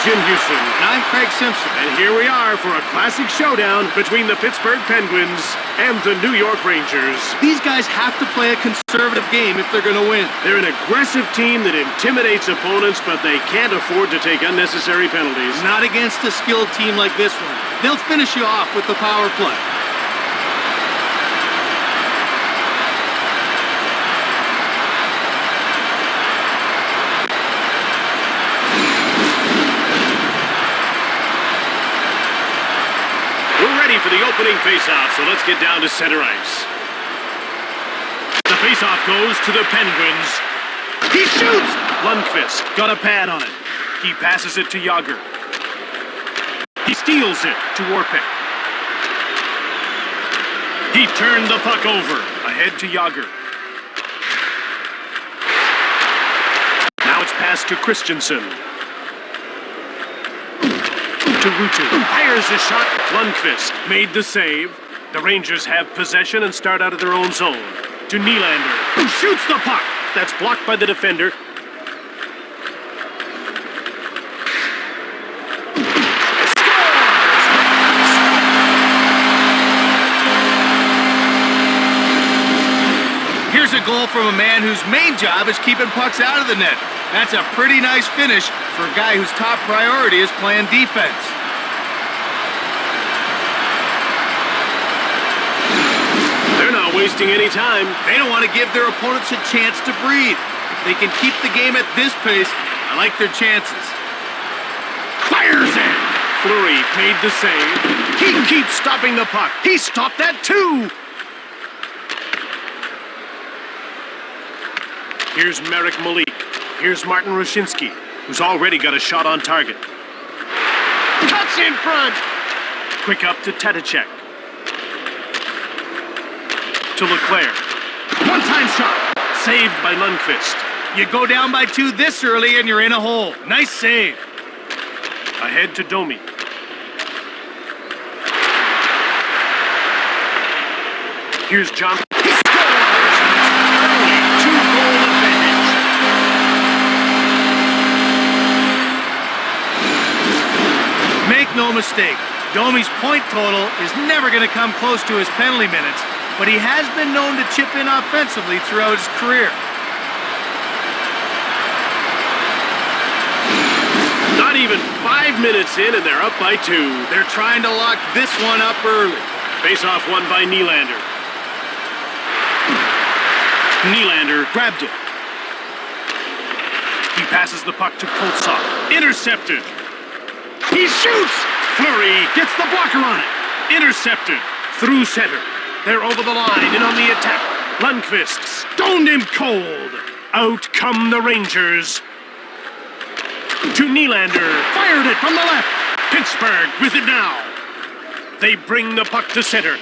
Jim Houston. And I'm Craig Simpson. And here we are for a classic showdown between the Pittsburgh Penguins and the New York Rangers. These guys have to play a conservative game if they're going to win. They're an aggressive team that intimidates opponents, but they can't afford to take unnecessary penalties. Not against a skilled team like this one. They'll finish you off with the power play. For the opening faceoff, so let's get down to center ice. The faceoff goes to the Penguins. He shoots! Lundqvist got a pad on it. He passes it to Yager. He steals it to Orpik. He turned the puck over. Ahead to Yager. Now it's passed to Christensen. To Rutu. Fires a shot. Lundqvist made the save. The Rangers have possession and start out of their own zone. To Nylander, who shoots the puck. That's blocked by the defender. Here's a goal from a man whose main job is keeping pucks out of the net. That's a pretty nice finish for a guy whose top priority is playing defense. They're not wasting any time. They don't want to give their opponents a chance to breathe. If they can keep the game at this pace, I like their chances. Fires it! Fleury made the save. He keeps stopping the puck. He stopped that too! Here's Marek Malik. Here's Martin Roshinsky, who's already got a shot on target. Cuts in front! Quick up to Tadicek. To Leclerc. One-time shot. Saved by Lundqvist. You go down by 2 this early and you're in a hole. Nice save. Ahead to Domi. Here's John. He scores! Early 2-goal advantage. Make no mistake, Domi's point total is never going to come close to his penalty minutes, but he has been known to chip in offensively throughout his career. Not even 5 minutes in and they're up by 2. They're trying to lock this one up early. Face-off won by Nylander. Nylander grabbed it. He passes the puck to Koltsov. Intercepted. He shoots! Fleury gets the blocker on it. Intercepted. Through center. They're over the line and on the attack. Lundqvist stoned him cold. Out come the Rangers. To Nylander. Fired it from the left. Pittsburgh with it now. They bring the puck to center.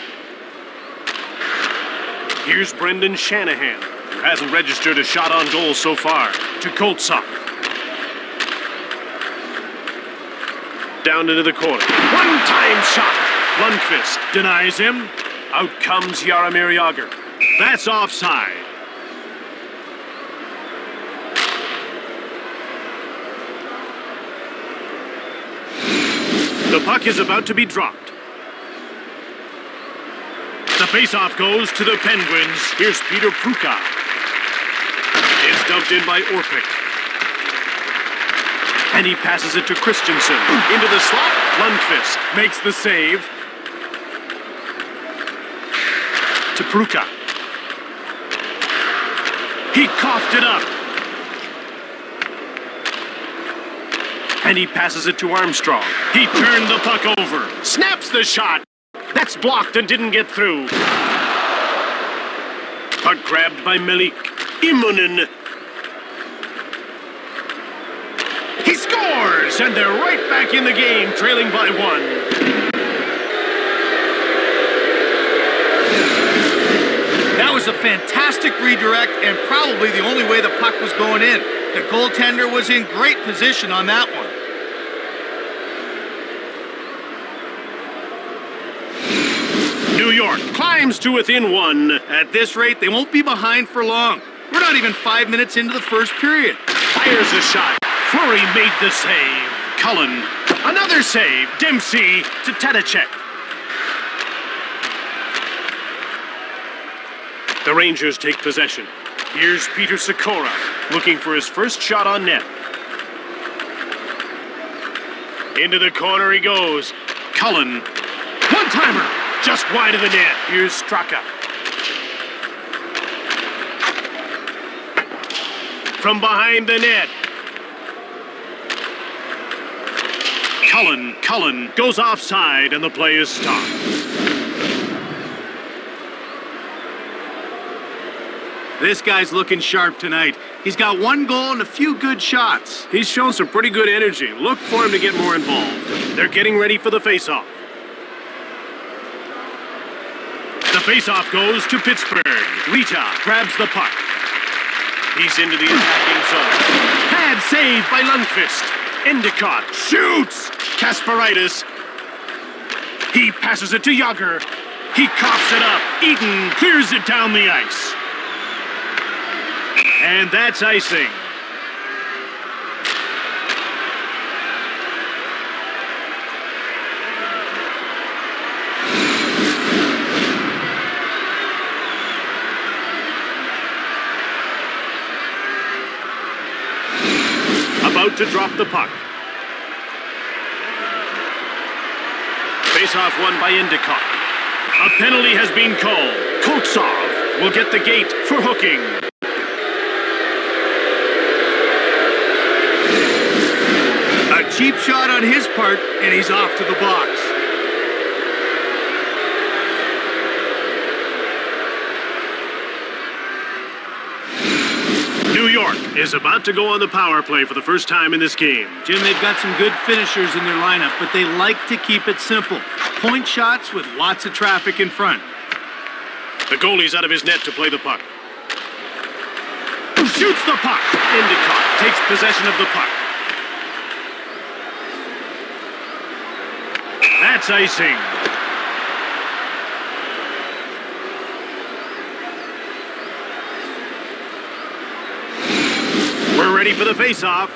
Here's Brendan Shanahan, who hasn't registered a shot on goal so far. To Koltsov. Down into the corner. One-time shot. Lundqvist denies him. Out comes Jaromir Jagr. That's offside. The puck is about to be dropped. The faceoff goes to the Penguins. Here's Peter Pruka. It's dumped in by Orpik. And he passes it to Christensen. Into the slot. Lundqvist makes the save. To Pruka. He coughed it up. And he passes it to Armstrong. He turned the puck over. Snaps the shot. That's blocked and didn't get through. Puck grabbed by Malik. Immonen. He scores! And they're right back in the game, trailing by 1. That was a fantastic redirect and probably the only way the puck was going in. The goaltender was in great position on that one. New York climbs to within 1. At this rate, they won't be behind for long. We're not even 5 minutes into the first period. Fires a shot. Fleury made the save. Cullen. Another save. Dempsey to Tadachek. The Rangers take possession. Here's Peter Sikora looking for his first shot on net. Into the corner he goes. Cullen. One-timer. Just wide of the net. Here's Straka. From behind the net. Cullen goes offside and the play is stopped. This guy's looking sharp tonight. He's got one goal and a few good shots. He's shown some pretty good energy. Look for him to get more involved. They're getting ready for the face-off. The face-off goes to Pittsburgh. Rita grabs the puck. He's into the attacking zone. Pad save by Lundqvist. Endicott shoots. Kasparaitis. He passes it to Yager. He coughs it up. Eaton clears it down the ice. And that's icing. About to drop the puck. Face-off won by Endicott. A penalty has been called. Koltsov will get the gate for hooking. A cheap shot on his part, and he's off to the box. New York is about to go on the power play for the first time in this game. Jim, they've got some good finishers in their lineup, but they like to keep it simple. Point shots with lots of traffic in front. The goalie's out of his net to play the puck. Shoots the puck. Endicott takes possession of the puck. That's icing. We're ready for the face-off.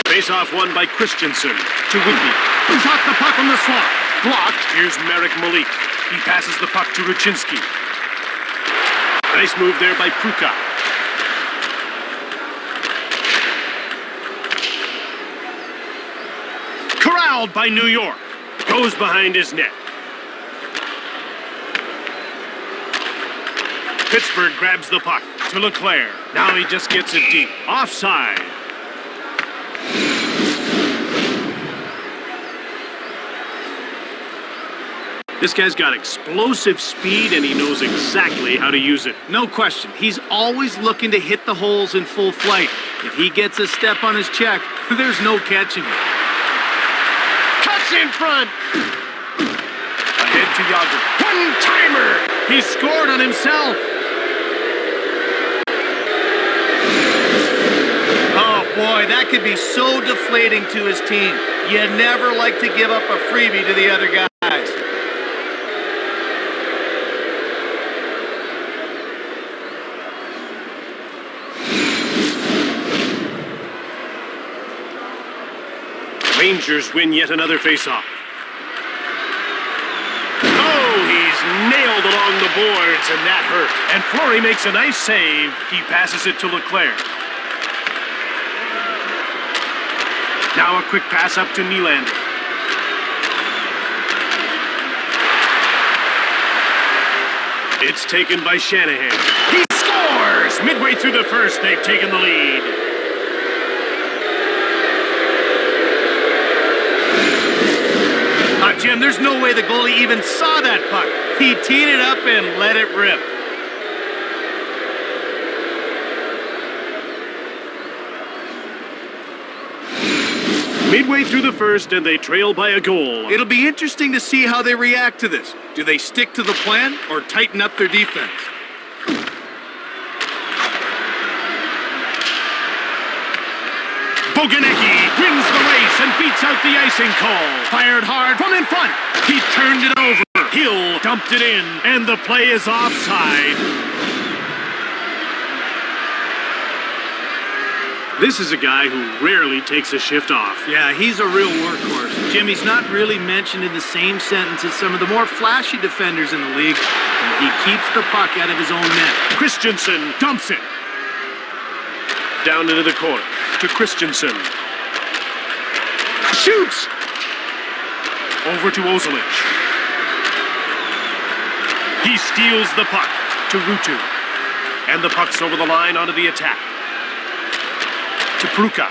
Face-off won by Christensen to Whitney. Shot the puck on the slot. Blocked. Here's Marek Malik. He passes the puck to Ruchinski. Nice move there by Pruka. Corralled by New York. Goes behind his net. Pittsburgh grabs the puck to Leclerc. Now he just gets it deep. Offside. This guy's got explosive speed and he knows exactly how to use it. No question. He's always looking to hit the holes in full flight. If he gets a step on his check, there's no catching him. Cuts in front. Ahead to Yager. One-timer. He scored on himself. Oh, boy, that could be so deflating to his team. You never like to give up a freebie to the other guys. Rangers win yet another face-off. Oh, he's nailed along the boards, and that hurt. And Fleury makes a nice save. He passes it to Leclerc. Now a quick pass up to Nylander. It's taken by Shanahan. He scores! Midway through the first, they've taken the lead. Jim, there's no way the goalie even saw that puck. He teed it up and let it rip. Midway through the first, and they trail by a goal. It'll be interesting to see how they react to this. Do they stick to the plan or tighten up their defense? Boganecki wins the race and beats out the icing call. Fired hard from in front. He turned it over. Hill dumped it in, and the play is offside. This is a guy who rarely takes a shift off. Yeah, he's a real workhorse. Jim, he's not really mentioned in the same sentence as some of the more flashy defenders in the league, and he keeps the puck out of his own net. Christensen dumps it. Down into the corner to Christensen. Shoots! Over to Ozelich. He steals the puck to Rutu. And the puck's over the line onto the attack. To Pruka.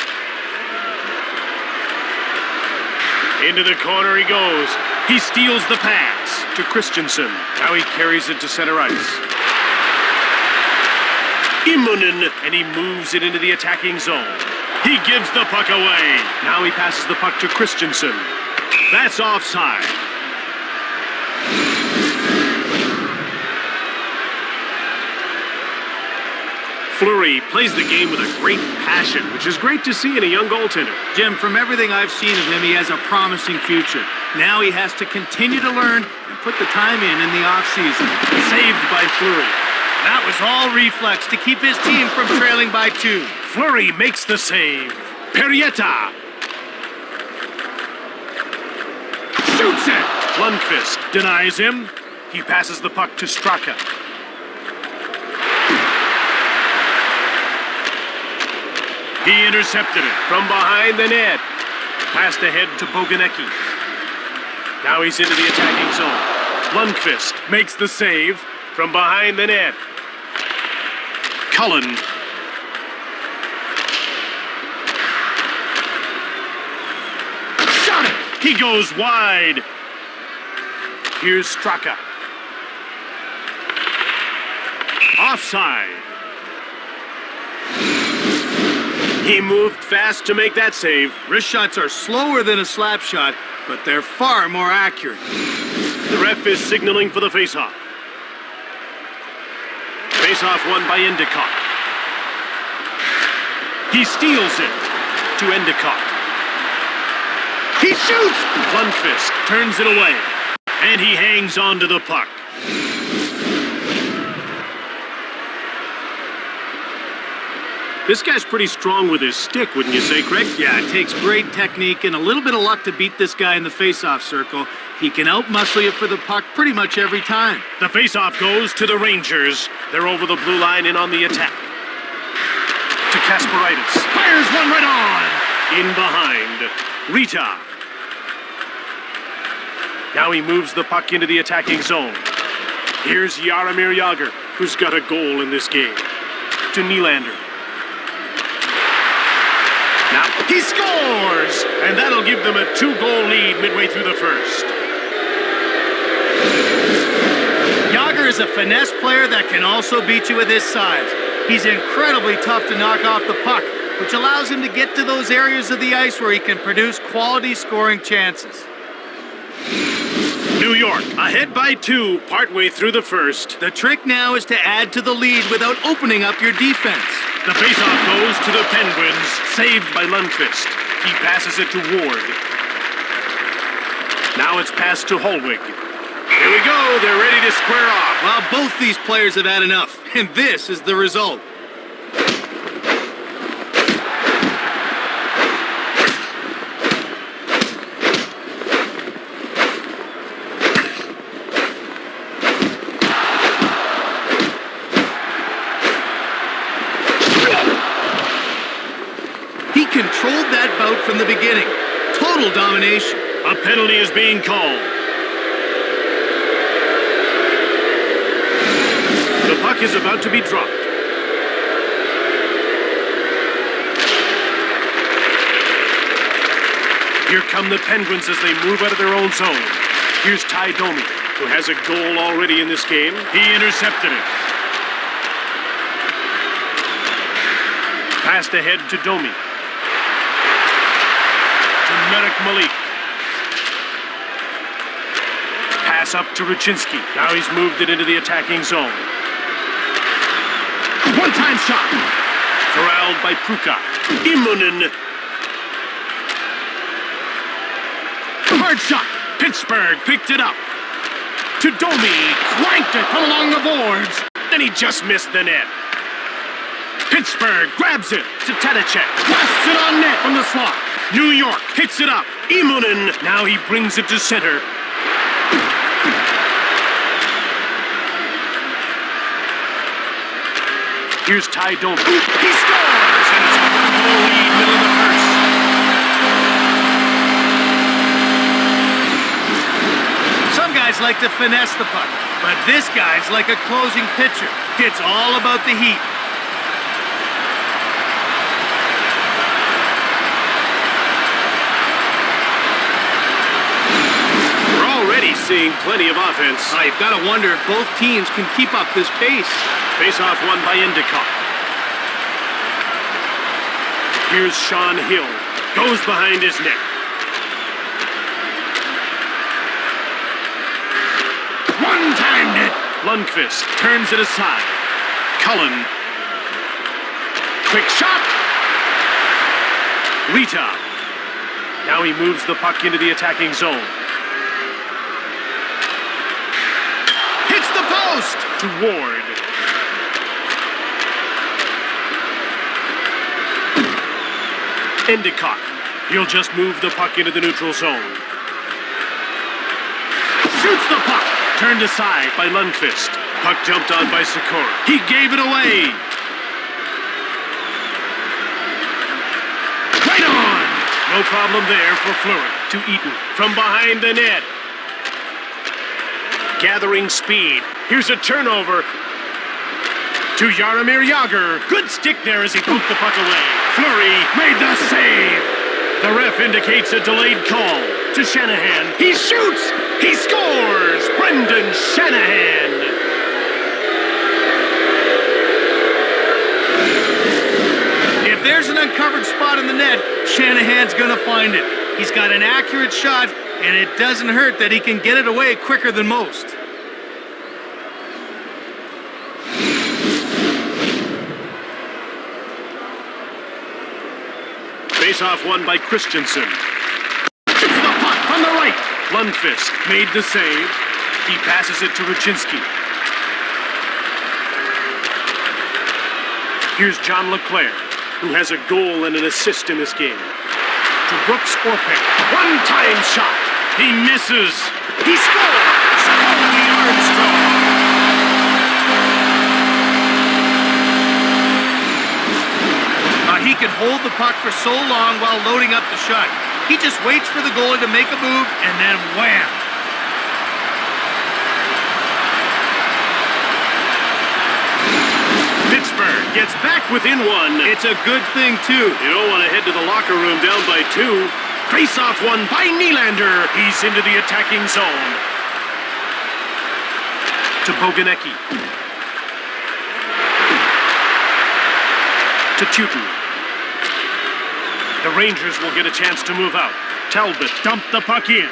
Into the corner he goes. He steals the pass to Christensen. Now he carries it to center ice. Immonen, and he moves it into the attacking zone. He gives the puck away. Now he passes the puck to Christensen. That's offside. Fleury plays the game with a great passion, which is great to see in a young goaltender. Jim, from everything I've seen of him, he has a promising future. Now he has to continue to learn and put the time in the offseason. Saved by Fleury. That was all reflex to keep his team from trailing by 2. Fleury makes the save. Perrietta. Shoots it. Lundqvist denies him. He passes the puck to Straka. He intercepted it from behind the net. Passed ahead to Boganecki. Now he's into the attacking zone. Lundqvist makes the save from behind the net. Cullen. Shot it! He goes wide. Here's Straka. Offside. He moved fast to make that save. Wrist shots are slower than a slap shot, but they're far more accurate. The ref is signaling for the faceoff. Faceoff won by Endicott. He steals it to Endicott. He shoots! Lundqvist turns it away, and he hangs on to the puck. This guy's pretty strong with his stick, wouldn't you say, Craig? Yeah, it takes great technique and a little bit of luck to beat this guy in the face-off circle. He can out-muscle you for the puck pretty much every time. The face-off goes to the Rangers. They're over the blue line and on the attack. To Kasparaitis. Fires one right on. In behind. Rita. Now he moves the puck into the attacking zone. Here's Jaromir Jagr, who's got a goal in this game. To Nylander. Now he scores! And that'll give them a 2-goal lead midway through the first. Jagr is a finesse player that can also beat you with his size. He's incredibly tough to knock off the puck, which allows him to get to those areas of the ice where he can produce quality scoring chances. New York ahead by 2 partway through the first. The trick now is to add to the lead without opening up your defense. The faceoff goes to the Penguins, saved by Lundqvist. He passes it to Ward. Now it's passed to Holwig. Here we go, they're ready to square off. Well, both these players have had enough, and this is the result. Controlled that bout from the beginning. Total domination. A penalty is being called. The puck is about to be dropped. Here come the Penguins as they move out of their own zone. Here's Ty Domi, who has a goal already in this game. He intercepted it. Passed ahead to Domi. Merrick Malik. Pass up to Ruchinski. Now he's moved it into the attacking zone. One-time shot. Corralled by Pruka. Immonen. Hard shot. Pittsburgh picked it up. To Domi. Cranked it from along the boards. Then he just missed the net. Pittsburgh grabs it to Tadicek. Blasts it on net from the slot. New York hits it up. Immonen. Now he brings it to center. Here's Ty Domi. He scores! And it's a 1-0 lead, middle of the first. Some guys like to finesse the puck, but this guy's like a closing pitcher. It's all about the heat. We're already seeing plenty of offense. You've got to wonder if both teams can keep up this pace. Face-off won by Endicott. Here's Sean Hill. Goes behind his net. One-timed it. Lundqvist turns it aside. Cullen. Quick shot. Rita. Now he moves the puck into the attacking zone. Hits the post to Ward. Endicott. He'll just move the puck into the neutral zone. Shoots the puck. Turned aside by Lundqvist. Puck jumped on by Sikora. He gave it away. Right on. No problem there for Fleury. To Eaton. From behind the net. Gathering speed. Here's a turnover. To Jaromir Jagr. Good stick there as he poked the puck away. Fleury made the save. The ref indicates a delayed call. To Shanahan. He shoots. He scores. Brendan Shanahan. If there's an uncovered spot in the net, Shanahan's going to find it. He's got an accurate shot, and it doesn't hurt that he can get it away quicker than most. Face-off won by Christensen. Shoots the puck from the right. Lundqvist made the save. He passes it to Ruchinski. Here's John LeClaire, who has a goal and an assist in this game. To Brooks Orpik. One-time shot. He misses. He scores. Cody Armstrong. He can hold the puck for so long while loading up the shot. He just waits for the goalie to make a move, and then wham! Pittsburgh gets back within one. It's a good thing, too. You don't want to head to the locker room down by 2. Face-off won by Nylander. He's into the attacking zone. To Boganecki. To Teuton. The Rangers will get a chance to move out. Talbot dumped the puck in.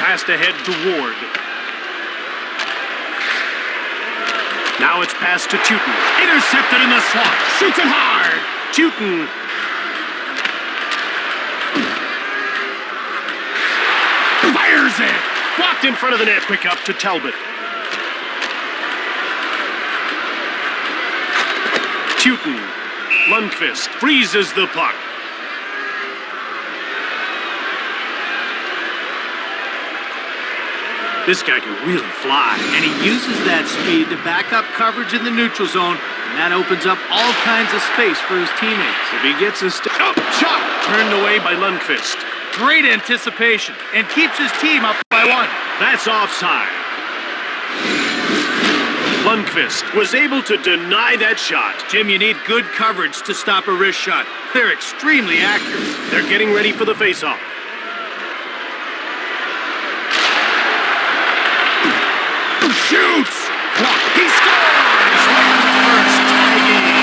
Passed ahead to Ward. Now it's passed to Teuton. Intercepted in the slot. Shoots it hard. Teuton. Fires it. Blocked in front of the net. Quick up to Talbot. Teuton. Lundqvist freezes the puck. This guy can really fly. And he uses that speed to back up coverage in the neutral zone, and that opens up all kinds of space for his teammates. If he gets his shot turned away by Lundqvist. Great anticipation, and keeps his team up by 1. That's offside. Lundqvist was able to deny that shot. Jim, you need good coverage to stop a wrist shot. They're extremely accurate. They're getting ready for the face-off. Shoots! He scores! First tie game.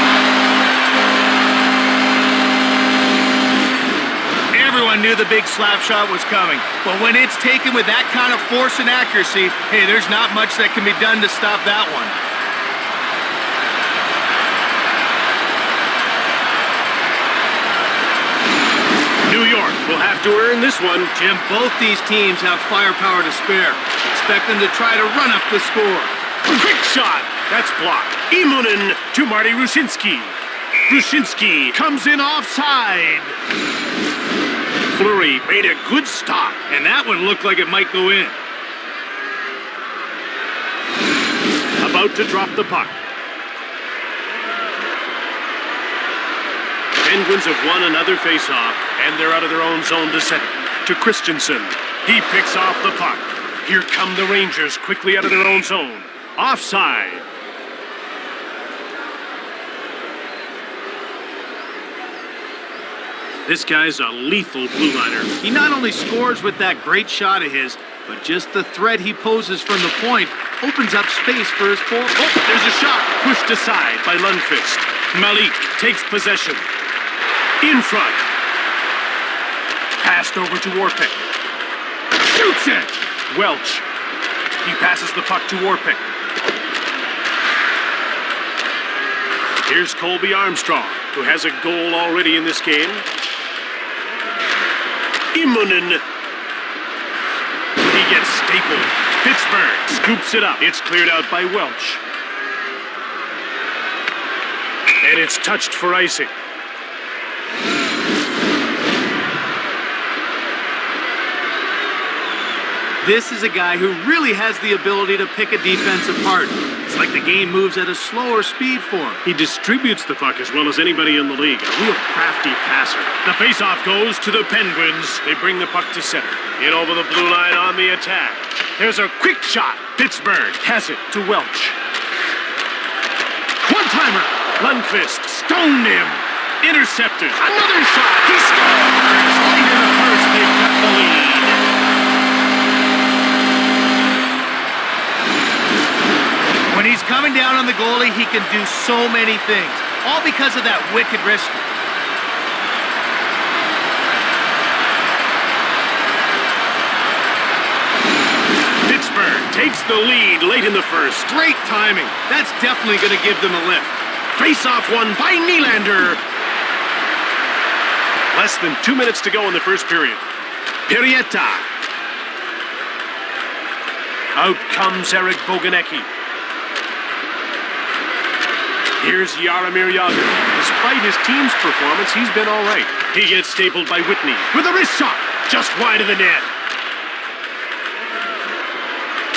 Everyone knew the big slap shot was coming, but when it's taken with that kind of force and accuracy, hey, there's not much that can be done to stop that one. New York will have to earn this one. Jim, both these teams have firepower to spare. Expect them to try to run up the score. Quick shot. That's blocked. Immonen to Marty Rucinski. Brushinski comes in offside. Fleury made a good stop. And that one looked like it might go in. About to drop the puck. Penguins have won another faceoff, and they're out of their own zone to center. To Christensen. He picks off the puck. Here come the Rangers quickly out of their own zone. Offside. This guy's a lethal blue liner. He not only scores with that great shot of his, but just the threat he poses from the point opens up space for his forward. Oh, there's a shot. Pushed aside by Lundqvist. Malik takes possession. In front. Passed over to Warpick. Shoots it! Welch. He passes the puck to Warpick. Here's Colby Armstrong, who has a goal already in this game. Immonen. He gets stapled. Pittsburgh scoops it up. It's cleared out by Welch. And it's touched for icing. This is a guy who really has the ability to pick a defense apart. It's like the game moves at a slower speed for him. He distributes the puck as well as anybody in the league. A real crafty passer. The faceoff goes to the Penguins. They bring the puck to center. In over the blue line on the attack. There's a quick shot. Pittsburgh has it to Welch. One-timer. Lundqvist stoned him. Intercepted. Another shot. He scores. Late in the first, they've got the lead. When he's coming down on the goalie, he can do so many things, all because of that wicked wrist. Pittsburgh takes the lead late in the first. Great timing. That's definitely going to give them a lift. Face-off won by Nylander. Less than 2 minutes to go in the first period. Pirietta. Out comes Eric Boganecki. Here's Jaromir Jagr. Despite his team's performance, he's been all right. He gets stapled by Whitney with a wrist shot, just wide of the net.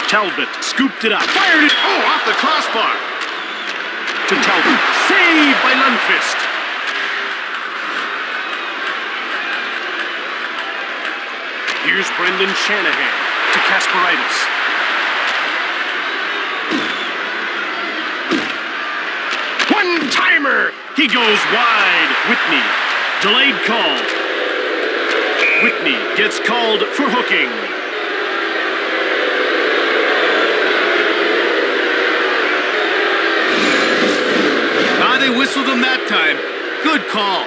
Talbot scooped it up, fired it, off the crossbar. To Talbot, saved by Lundqvist. Here's Brendan Shanahan to Kasparaitis. One-timer! He goes wide. Whitney. Delayed call. Whitney gets called for hooking. They whistled him that time. Good call.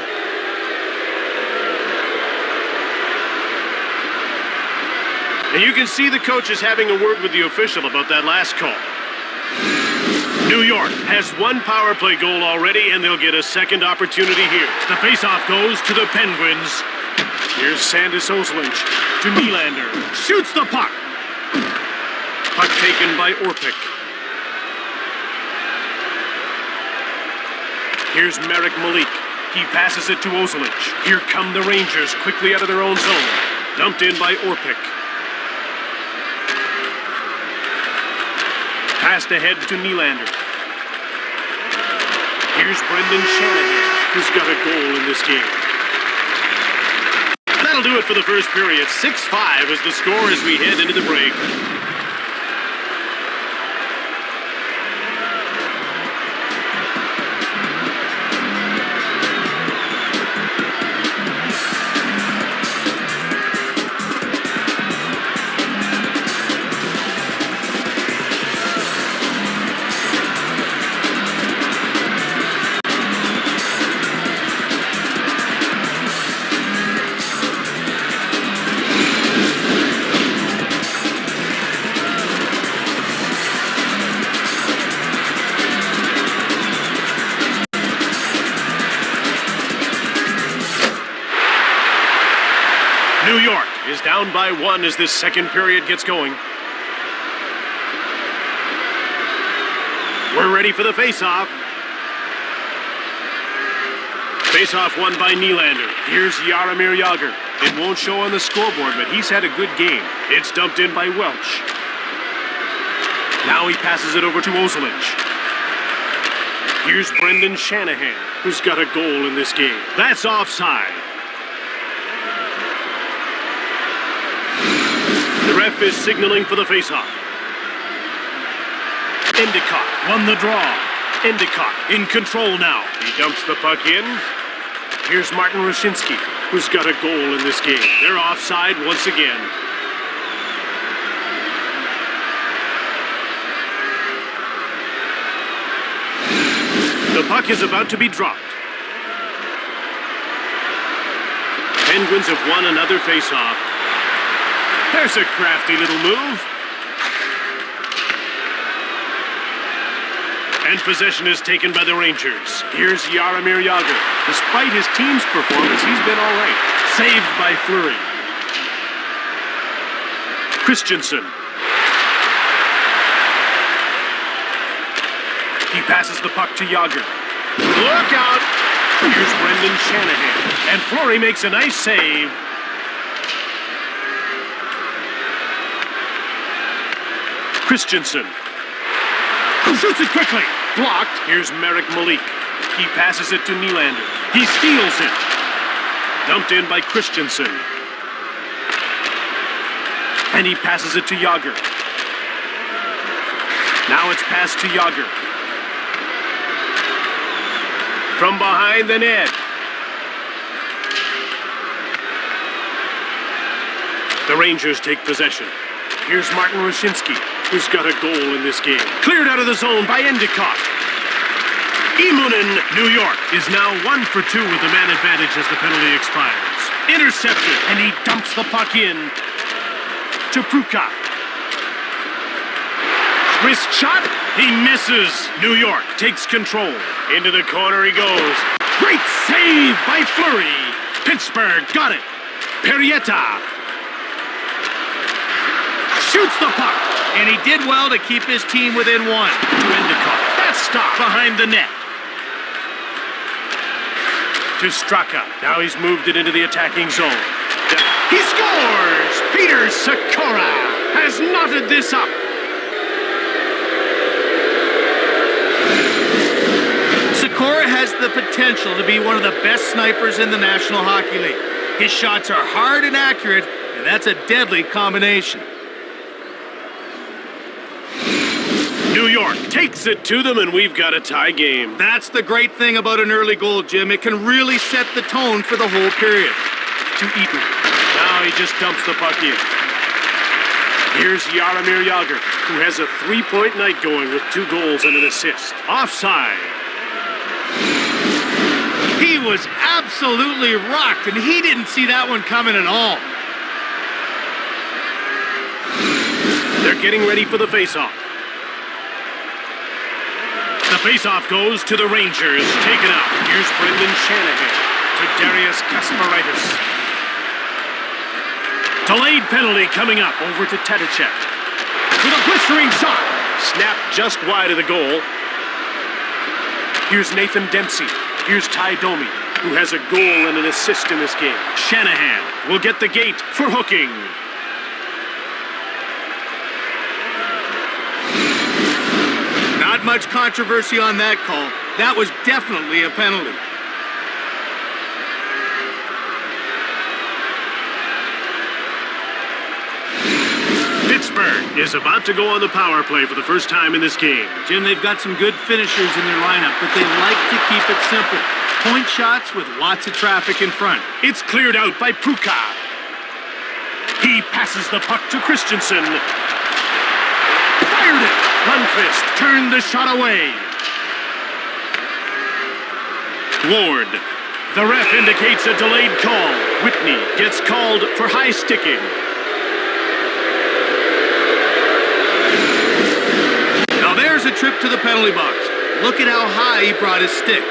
And you can see the coaches having a word with the official about that last call. New York has one power play goal already, and they'll get a second opportunity here. The faceoff goes to the Penguins. Here's Sandis Ozolinsh to Nylander. Shoots the puck. Puck taken by Orpik. Here's Marek Malik. He passes it to Ozolinsh. Here come the Rangers quickly out of their own zone. Dumped in by Orpik. Passed ahead to Nylander. Here's Brendan Shanahan, who's got a goal in this game. That'll do it for the first period. 6-5 is the score as we head into the break. New York is down by 1 as this second period gets going. We're ready for the faceoff. Face-off won by Nylander. Here's Jaromir Jagr. It won't show on the scoreboard, but he's had a good game. It's dumped in by Welch. Now he passes it over to Ozelich. Here's Brendan Shanahan, who's got a goal in this game. That's offside. The ref is signaling for the face-off. Endicott won the draw. Endicott in control now. He dumps the puck in. Here's Martin Rushinsky, who's got a goal in this game. They're offside once again. The puck is about to be dropped. Penguins have won another face-off. There's a crafty little move. And possession is taken by the Rangers. Here's Jaromir Jagr. Despite his team's performance, he's been all right. Saved by Fleury. Christensen. He passes the puck to Jagr. Look out! Here's Brendan Shanahan. And Fleury makes a nice save. Christensen. Shoots it quickly. Blocked. Here's Marek Malik. He passes it to Nylander. He steals it. Dumped in by Christensen. And he passes it to Jagr. Now it's passed to Jagr. From behind the net. The Rangers take possession. Here's Martin Rushinsky, who's got a goal in this game. Cleared out of the zone by Endicott. Immonen, New York, is now 1 for 2 with the man advantage as the penalty expires. Intercepted, and he dumps the puck in to Pruka. Wrist shot, he misses. New York takes control. Into the corner he goes. Great save by Fleury. Pittsburgh got it. Perrietta shoots the puck. And he did well to keep his team within one. To Endicott. That stop behind the net. To Straka. Now he's moved it into the attacking zone. He scores! Peter Sikora has knotted this up. Sikora has the potential to be one of the best snipers in the National Hockey League. His shots are hard and accurate, and that's a deadly combination. New York takes it to them, and we've got a tie game. That's the great thing about an early goal, Jim. It can really set the tone for the whole period. To Eaton. Now he just dumps the puck in. Here's Jaromir Jagr, who has a 3-point night going with 2 goals and an assist. Offside. He was absolutely rocked, and he didn't see that one coming at all. They're getting ready for the face-off. The face-off goes to the Rangers. Taken out. Here's Brendan Shanahan to Darius Kasparaitis. Delayed penalty coming up over to Tedicek. With a blistering shot. Snapped just wide of the goal. Here's Nathan Dempsey. Here's Ty Domi, who has a goal and an assist in this game. Shanahan will get the gate for hooking. Not much controversy on that call. That was definitely a penalty. Pittsburgh is about to go on the power play for the first time in this game. Jim, they've got some good finishers in their lineup, but they like to keep it simple. Point shots with lots of traffic in front. It's cleared out by Pruka. He passes the puck to Christensen. Fired it. Lundqvist turned the shot away. Ward. The ref indicates a delayed call. Whitney gets called for high sticking. Now there's a trip to the penalty box. Look at how high he brought his stick.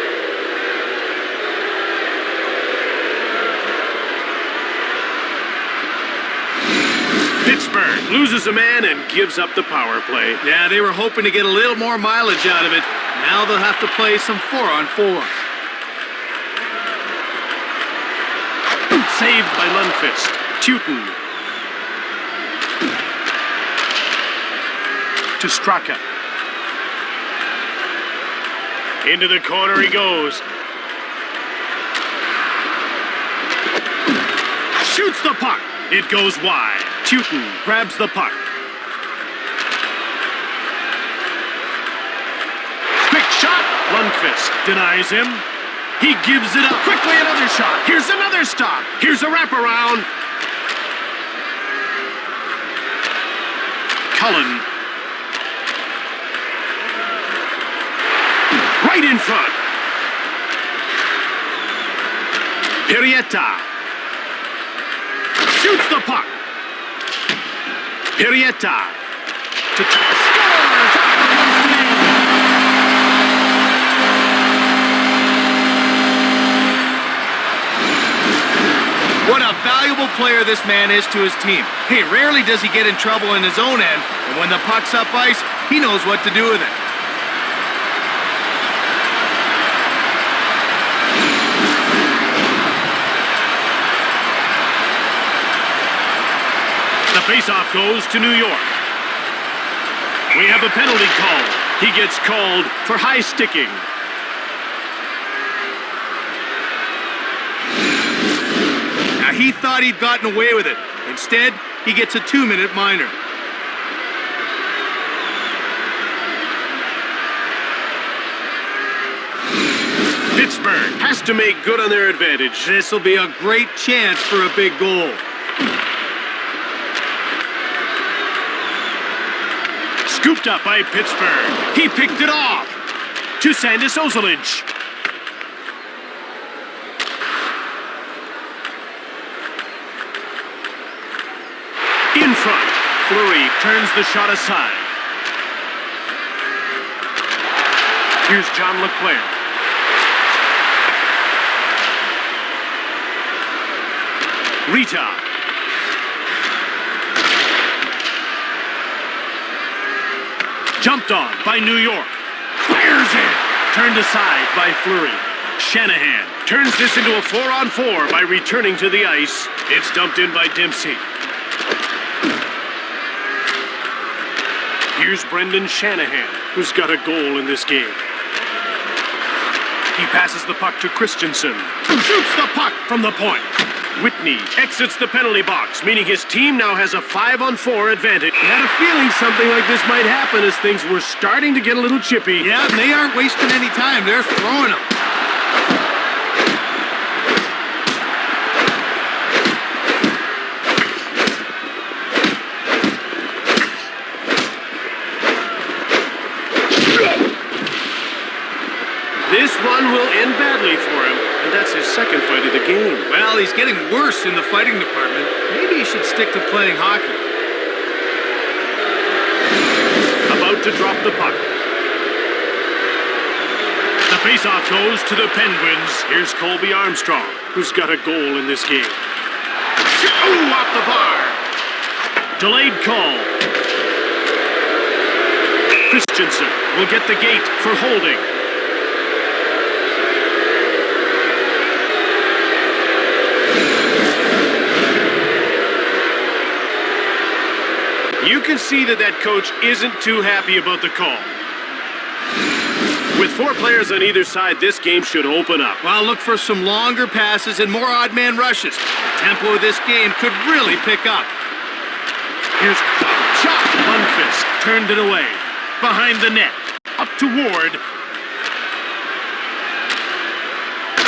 Pittsburgh loses a man and gives up the power play. Yeah, they were hoping to get a little more mileage out of it. Now they'll have to play some 4-on-4. Saved by Lundqvist. Teuton. To Straka. Into the corner he goes. Shoots the puck. It goes wide. Teuton grabs the puck. Quick shot. Lundqvist denies him. He gives it up. Quickly another shot. Here's another stop. Here's a wraparound. Cullen. Right in front. Pirietta. Shoots the puck. Pirietta. Scores! What a valuable player this man is to his team. Hey, rarely does he get in trouble in his own end, and when the puck's up ice, he knows what to do with it. The faceoff goes to New York. We have a penalty call. He gets called for high sticking. Now, he thought he'd gotten away with it. Instead, he gets a 2-minute minor. Pittsburgh has to make good on their advantage. This will be a great chance for a big goal. Scooped up by Pittsburgh. He picked it off. To Sandis Ozolic. In front. Fleury turns the shot aside. Here's John LeClaire. Rita. Jumped on by New York. Fires it. Turned aside by Fleury. Shanahan turns this into a 4-on-4 by returning to the ice. It's dumped in by Dempsey. Here's Brendan Shanahan, who's got a goal in this game. He passes the puck to Christensen, who shoots the puck from the point. Whitney exits the penalty box, meaning his team now has a 5-on-4 advantage. He had a feeling something like this might happen as things were starting to get a little chippy. Yeah, and they aren't wasting any time. They're throwing them. This one will end badly for him, and that's his second fight of the game. Well, he's getting worse in the fighting department. Maybe he should stick to playing hockey. About to drop the puck. The faceoff goes to the Penguins. Here's Colby Armstrong, who's got a goal in this game. Ooh, off the bar. Delayed call. Christensen will get the gate for holding. You can see that coach isn't too happy about the call. With 4 players on either side, this game should open up. Well, look for some longer passes and more odd man rushes. The tempo of this game could really pick up. Here's shot. Lundqvist turned it away. Behind the net. Up to Ward.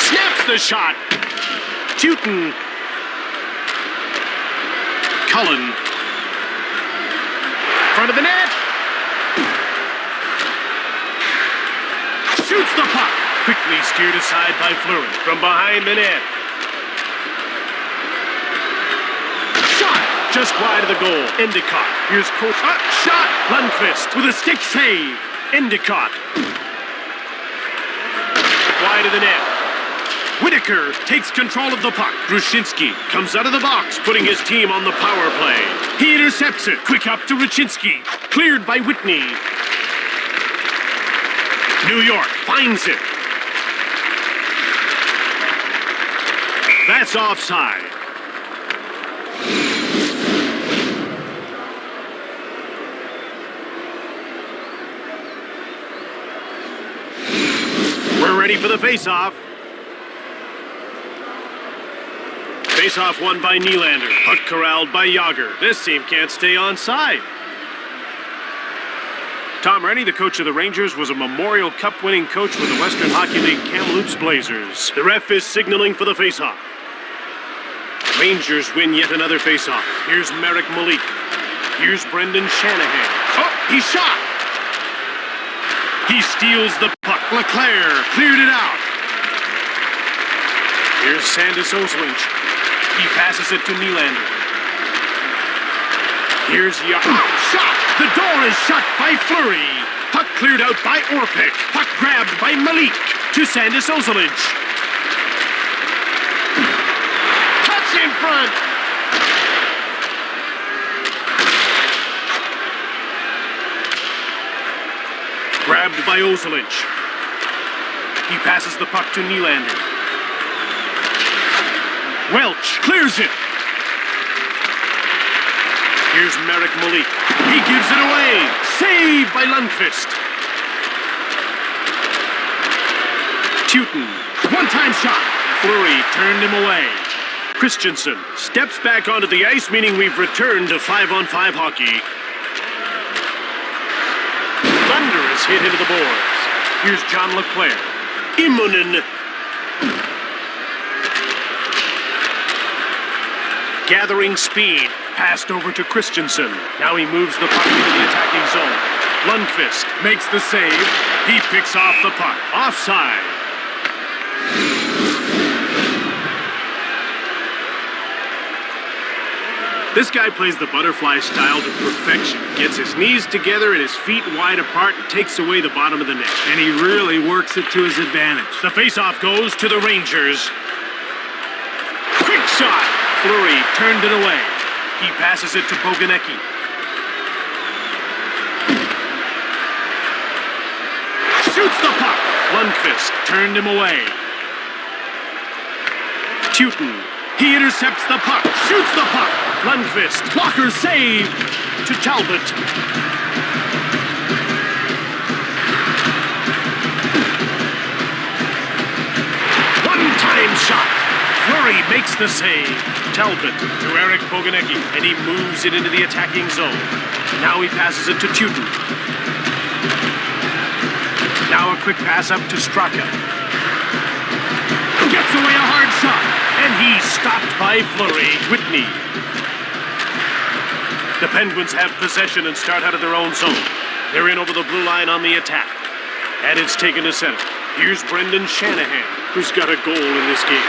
Snaps the shot. Teuton. Cullen. Front of the net. Shoots the puck. Quickly steered aside by Fleury from behind the net. Shot. Just wide of the goal. Endicott. Here's Coach. Shot. Lundqvist with a stick save. Endicott. Wide of the net. Whitaker takes control of the puck. Rushinsky comes out of the box, putting his team on the power play. He intercepts it. Quick up to Rushinsky. Cleared by Whitney. New York finds it. That's offside. ready for the face-off. Face-off won by Nylander. Puck corralled by Yager. This team can't stay onside. Tom Rennie, the coach of the Rangers, was a Memorial Cup winning coach with the Western Hockey League Kamloops Blazers. The ref is signaling for the face-off. Rangers win yet another face-off. Here's Merrick Malik. Here's Brendan Shanahan. Oh, he shot! He steals the puck. LeClaire cleared it out. Here's Sandis Oslynch. He passes it to Nylander. Here's shot! The door is shut by Fleury. Puck cleared out by Orpik. Puck grabbed by Malik to Sandis Oslynch. Touch in front! Grabbed by Oslynch. He passes the puck to Nylander. Welch clears it. Here's Merrick Malik. He gives it away. Saved by Lundqvist. Teuton. One-time shot. Fleury turned him away. Christensen steps back onto the ice, meaning we've returned to 5-on-5 hockey. Thunder is hit into the boards. Here's John LeClaire. Immonen. Gathering speed. Passed over to Christensen. Now he moves the puck into the attacking zone. Lundqvist makes the save. He picks off the puck. Offside. This guy plays the butterfly style to perfection. Gets his knees together and his feet wide apart and takes away the bottom of the net. And he really works it to his advantage. The faceoff goes to the Rangers. Quick shot. Fleury turned it away. He passes it to Boganecki. Shoots the puck. Lundqvist turned him away. Teuton. He intercepts the puck. Shoots the puck. Lundqvist. Blocker save to Talbot. One-time shot. Fleury makes the save. Talbot to Eric Boganecki, and he moves it into the attacking zone. Now he passes it to Teuton. Now a quick pass up to Straka. Gets away a hard shot, and he's stopped by Fleury. Whitney. The Penguins have possession and start out of their own zone. They're in over the blue line on the attack. And it's taken to center. Here's Brendan Shanahan, who's got a goal in this game.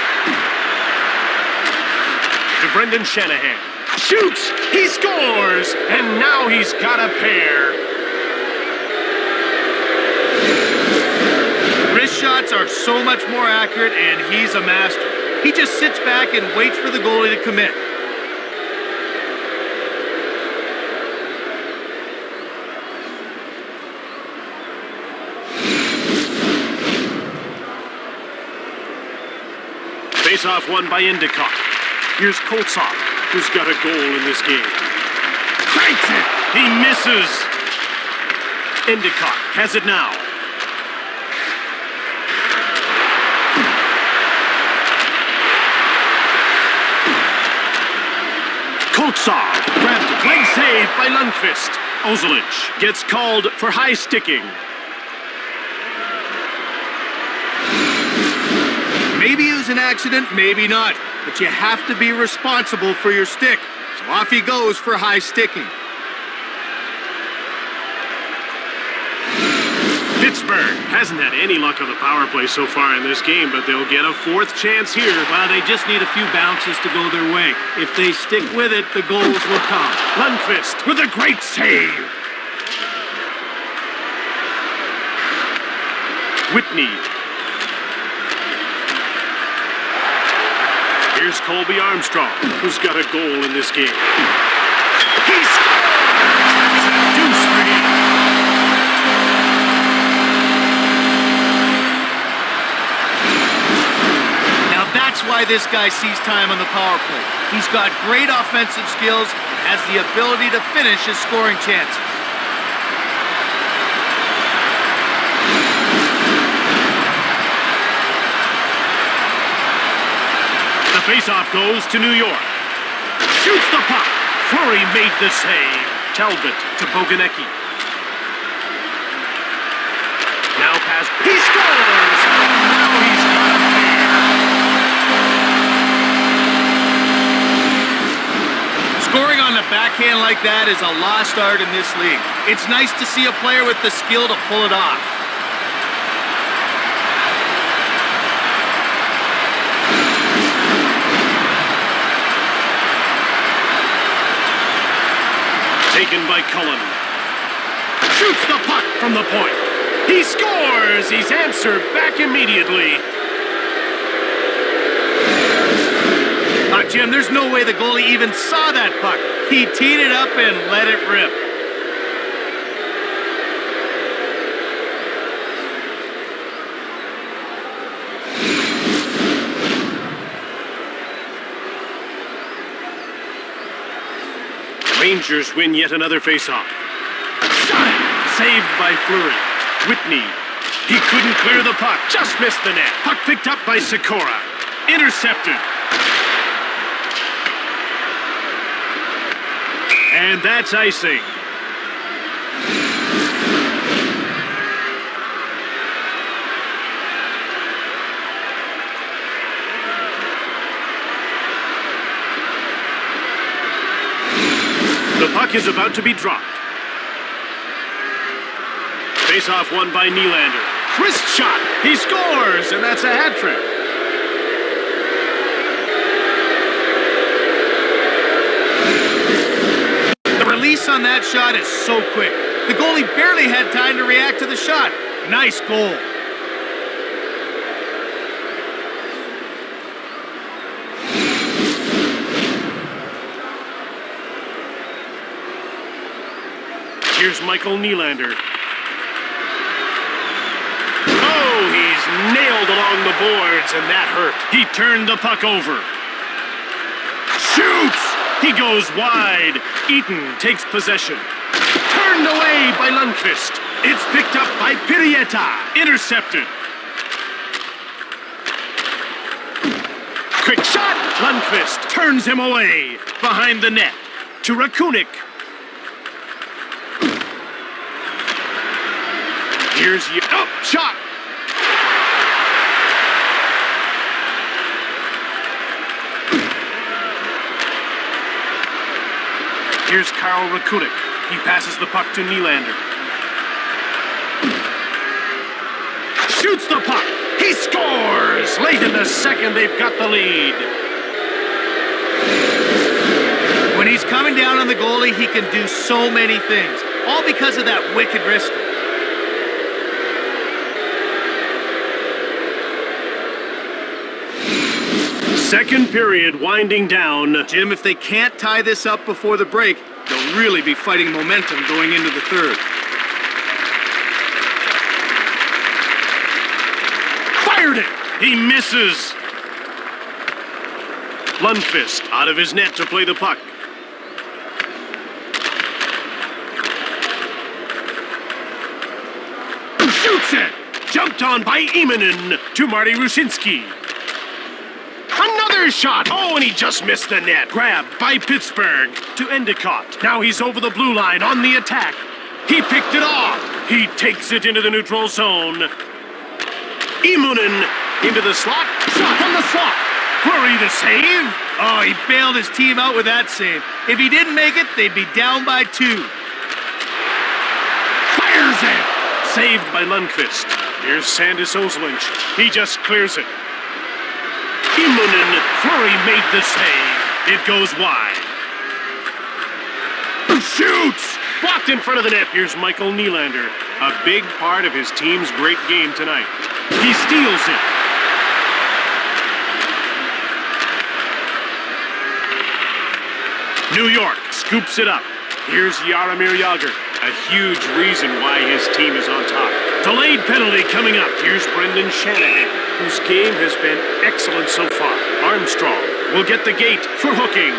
To Brendan Shanahan. Shoots! He scores! And now he's got a pair. Wrist shots are so much more accurate, and he's a master. He just sits back and waits for the goalie to commit. Face-off won by Endicott. Here's Koltsov, who's got a goal in this game. Cranks it! He misses! Endicott has it now. Koltsov grabbed it. Leg save by Lundqvist. Oslynch gets called for high sticking. Maybe it was an accident, maybe not. But you have to be responsible for your stick. So off he goes for high sticking. Pittsburgh hasn't had any luck on the power play so far in this game, but they'll get a fourth chance here. Well, they just need a few bounces to go their way. If they stick with it, the goals will come. Lundqvist with a great save. Whitney. Here's Colby Armstrong, who's got a goal in this game. He scores! It's a deuce for him. Now that's why this guy sees time on the power play. He's got great offensive skills and has the ability to finish his scoring chances. faceoff goes to New York. Shoots the puck. Fleury made the save. Talbot to Boganecki. Now pass. He scores! Now he's got a pair. Scoring on the backhand like that is a lost art in this league. It's nice to see a player with the skill to pull it off. Taken by Cullen. Shoots the puck from the point. He scores! He's answered back immediately. Jim, there's no way the goalie even saw that puck. He teed it up and let it rip. Rangers win yet another faceoff. Shot it! Saved by Fleury. Whitney. He couldn't clear the puck. Just missed the net. Puck picked up by Sikora. Intercepted. And that's icing. The puck is about to be dropped. Face-off won by Nylander. Wrist shot. He scores, and that's a hat trick. The release on that shot is so quick. The goalie barely had time to react to the shot. Nice goal. Here's Michael Nylander. Oh, he's nailed along the boards, and that hurt. He turned the puck over. Shoots! He goes wide. Eaton takes possession. Turned away by Lundqvist. It's picked up by Pirieta. Intercepted. Quick shot! Lundqvist turns him away. Behind the net. To Rakunik. Here's you. Oh, shot! Here's Karl Rakunik. He passes the puck to Nylander. Shoots the puck. He scores! Late in the second, they've got the lead. When he's coming down on the goalie, he can do so many things. All because of that wicked wrist. Second period winding down. Jim, if they can't tie this up before the break, they'll really be fighting momentum going into the third. Fired it! He misses. Lundqvist out of his net to play the puck. Shoots it! Jumped on by Emanen to Marty Rusinski. Another shot! Oh, and he just missed the net. Grabbed by Pittsburgh to Endicott. Now he's over the blue line on the attack. He picked it off. He takes it into the neutral zone. Emanen into the slot. Shot from the slot. Fleury the save. Oh, he bailed his team out with that save. If he didn't make it, they'd be down by 2. Fires it. Saved by Lundqvist. Here's Sandis Oslunch. He just clears it. Emanen. Fleury made the save. It goes wide. Shoots! Blocked in front of the net. Here's Michael Nylander. A big part of his team's great game tonight. He steals it. New York scoops it up. Here's Jaromir Jagr. A huge reason why his team is on top. Delayed penalty coming up. Here's Brendan Shanahan, whose game has been excellent so far. Armstrong will get the gate for hooking.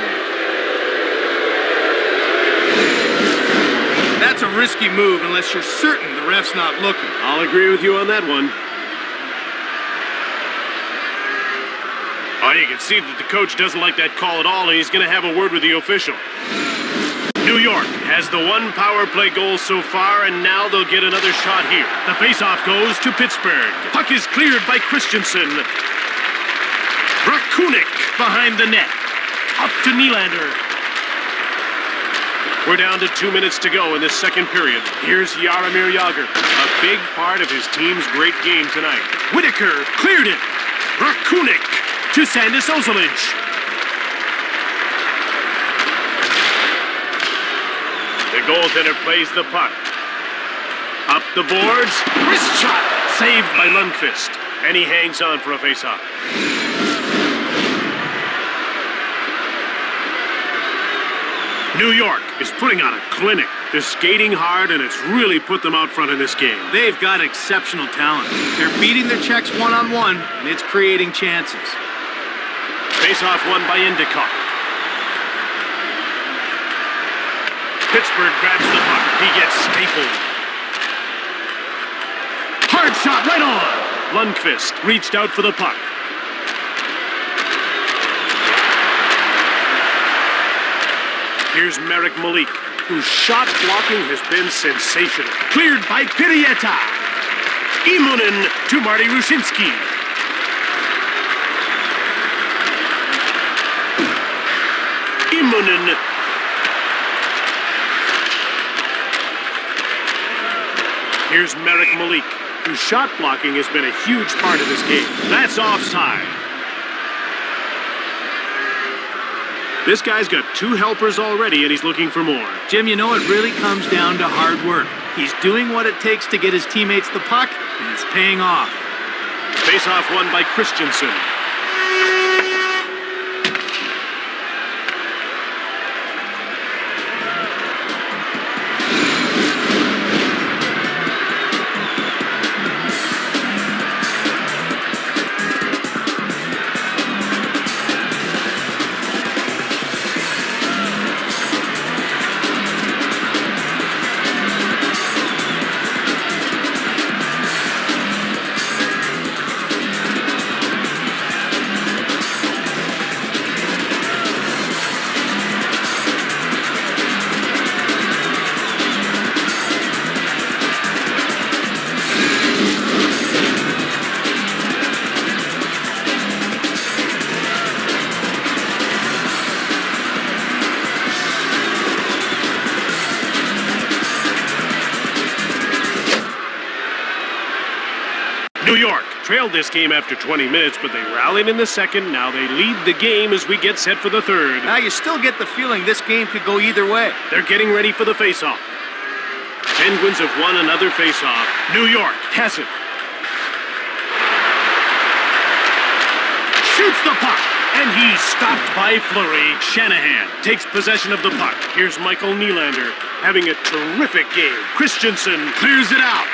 That's a risky move unless you're certain the ref's not looking. I'll agree with you on that one. Oh, you can see that the coach doesn't like that call at all, and he's going to have a word with the official. New York has the one power play goal so far, and now they'll get another shot here. The faceoff goes to Pittsburgh. Puck is cleared by Christensen. Rakunik behind the net. Up to Nylander. We're down to 2 minutes to go in this second period. Here's Jaromir Jagr, a big part of his team's great game tonight. Whitaker cleared it. Rakunik to Sandis Ozolic. The goaltender plays the puck. Up the boards. Wrist shot. Saved by Lundqvist. And he hangs on for a faceoff. New York is putting on a clinic. They're skating hard, and it's really put them out front in this game. They've got exceptional talent. They're beating their checks one-on-one, and it's creating chances. Faceoff won by Endicott. Pittsburgh grabs the puck. He gets stapled. Hard shot right on. Lundqvist reached out for the puck. Here's Merrick Malik, whose shot blocking has been sensational. Cleared by Pirieta. Immonen to Marty Rushinsky. Immonen. Here's Merrick Malik, whose shot blocking has been a huge part of this game. That's offside. This guy's got 2 helpers already, and he's looking for more. Jim, you know it really comes down to hard work. He's doing what it takes to get his teammates the puck, and it's paying off. Face-off won by Christensen. New York trailed this game after 20 minutes, but they rallied in the second. Now they lead the game as we get set for the third. Now you still get the feeling this game could go either way. They're getting ready for the face-off. Penguins have won another face-off. New York has it. Shoots the puck, and he's stopped by Fleury. Shanahan takes possession of the puck. Here's Michael Nylander having a terrific game. Christensen clears it out.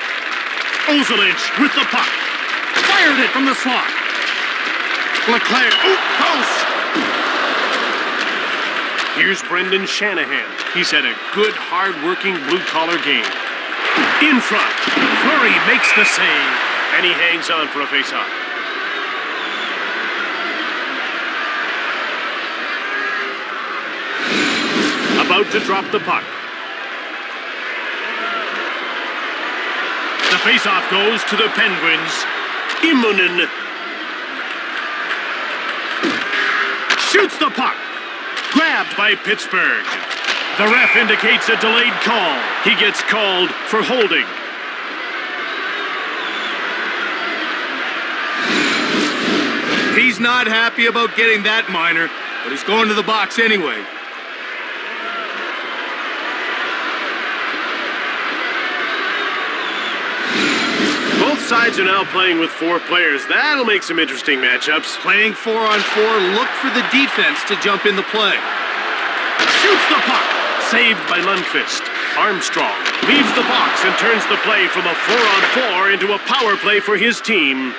Ozolic with the puck. Fired it from the slot. Leclerc. Post. Here's Brendan Shanahan. He's had a good, hard-working, blue-collar game. In front. Fleury makes the save. And he hangs on for a face-off. About to drop the puck. The faceoff goes to the Penguins. Immonen shoots the puck. Grabbed by Pittsburgh. The ref indicates a delayed call. He gets called for holding. He's not happy about getting that minor, but he's going to the box anyway. Both sides are now playing with 4 players. That'll make some interesting matchups. Playing 4-on-4, look for the defense to jump in the play. Shoots the puck. Saved by Lundqvist. Armstrong leaves the box and turns the play from a 4-on-4 into a power play for his team.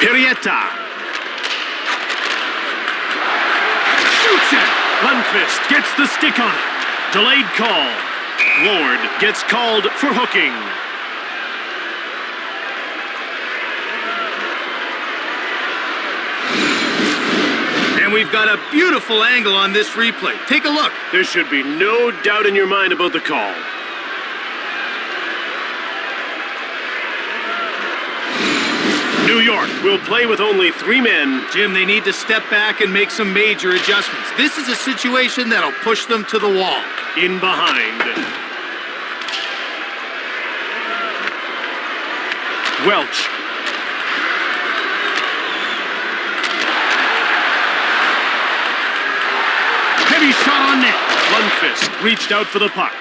Pirieta. Shoots it. Lundqvist gets the stick on it. Delayed call. Lord gets called for hooking. we've got a beautiful angle on this replay. Take a look. There should be no doubt in your mind about the call. New York will play with only 3 men. Jim, they need to step back and make some major adjustments. This is a situation that'll push them to the wall. In behind. Welch. Heavy shot on net. Lundqvist reached out for the puck.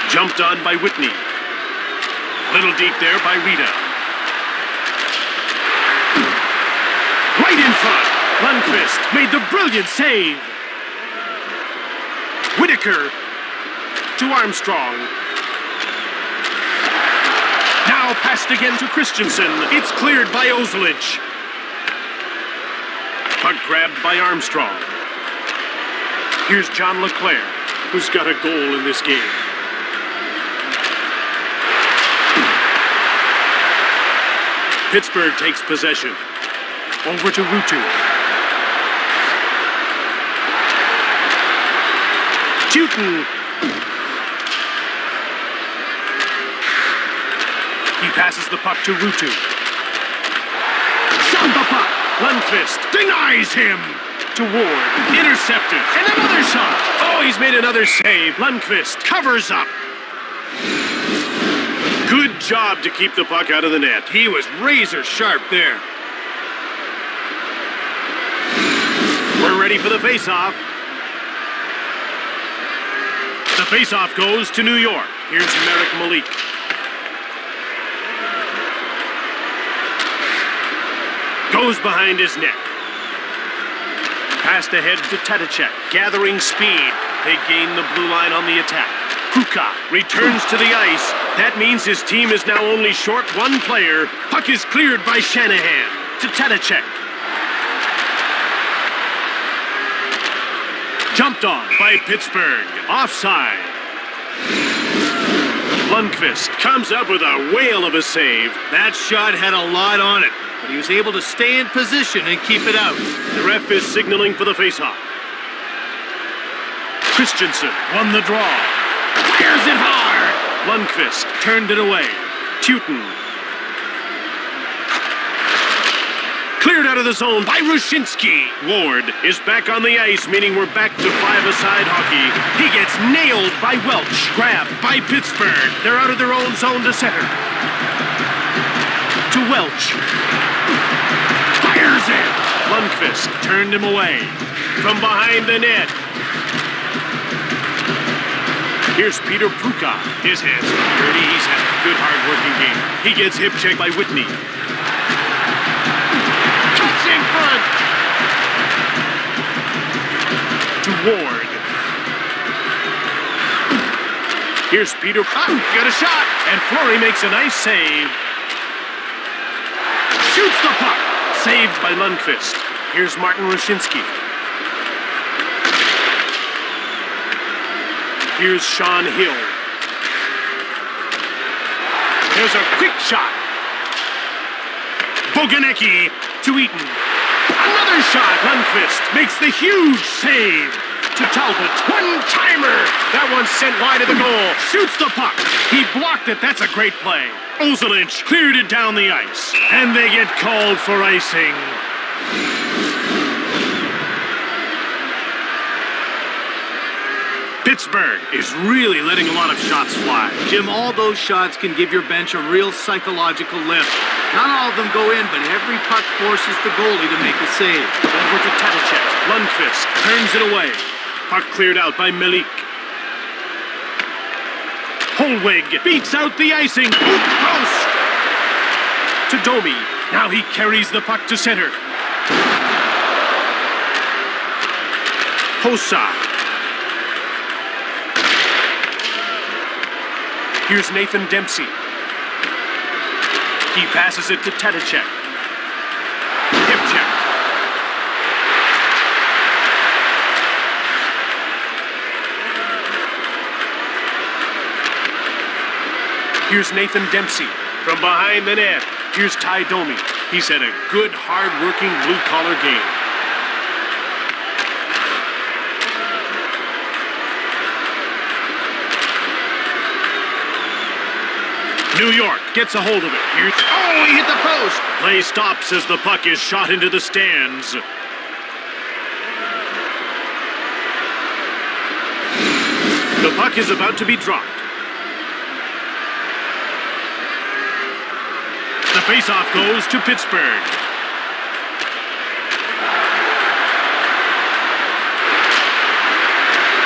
Jumped on by Whitney. Little deep there by Rita. Right in front. Lundqvist made the brilliant save. Whitaker to Armstrong. Now passed again to Christensen. It's cleared by Ozelich. Puck grabbed by Armstrong. Here's John LeClaire, who's got a goal in this game. Pittsburgh takes possession. Over to Ruutu. Teuton. He passes the puck to Ruutu. Shot the puck. Lundqvist denies him. To Ward. Intercepted. And another shot. Oh, he's made another save. Lundqvist covers up. Good job to keep the puck out of the net. He was razor sharp there. We're ready for the faceoff. The faceoff goes to New York. Here's Merrick Malik. Goes behind his net. Passed ahead to Tadicek, gathering speed. They gain the blue line on the attack. Kuka returns to the ice. That means his team is now only short 1 player. Puck is cleared by Shanahan to Tadicek. Jumped on by Pittsburgh. Offside. Lundqvist comes up with a whale of a save. That shot had a lot on it, but he was able to stay in position and keep it out. The ref is signaling for the faceoff. Christensen won the draw. Fires it hard. Lundqvist turned it away. Teuton. Cleared out of the zone by Rushinsky. Ward is back on the ice, meaning we're back to 5-a-side hockey. He gets nailed by Welch. Grabbed by Pittsburgh. They're out of their own zone to center. To Welch. Fires it. Lundqvist turned him away. From behind the net. Here's Peter Pruka. His hands are dirty. He's had a good, hard-working game. He gets hip-checked by Whitney. Cuts in front. To Ward. Here's Peter. Got a shot. And Fleury makes a nice save. Shoots the puck. Saved by Lundqvist. Here's Martin Rushinsky. Here's Sean Hill. There's a quick shot. Boganecki to Eaton. Another shot. Lundqvist makes the huge save to Talbot. One-timer. That one's sent wide of the goal. Shoots the puck. He blocked it. That's a great play. Ozelich cleared it down the ice. And they get called for icing. Pittsburgh is really letting a lot of shots fly. Jim, all those shots can give your bench a real psychological lift. Not all of them go in, but every puck forces the goalie to make a save. Over to Tadicek. Lundqvist turns it away. Puck cleared out by Malik. Holweg beats out the icing. Close. To Domi. Now he carries the puck to center. Hossa. Here's Nathan Dempsey. He passes it to Tadicek. Hip check. Here's Nathan Dempsey. From behind the net, here's Ty Domi. He's had a good, hard-working, blue-collar game. New York gets a hold of it. Oh, he hit the post! Play stops as the puck is shot into the stands. The puck is about to be dropped. The faceoff goes to Pittsburgh.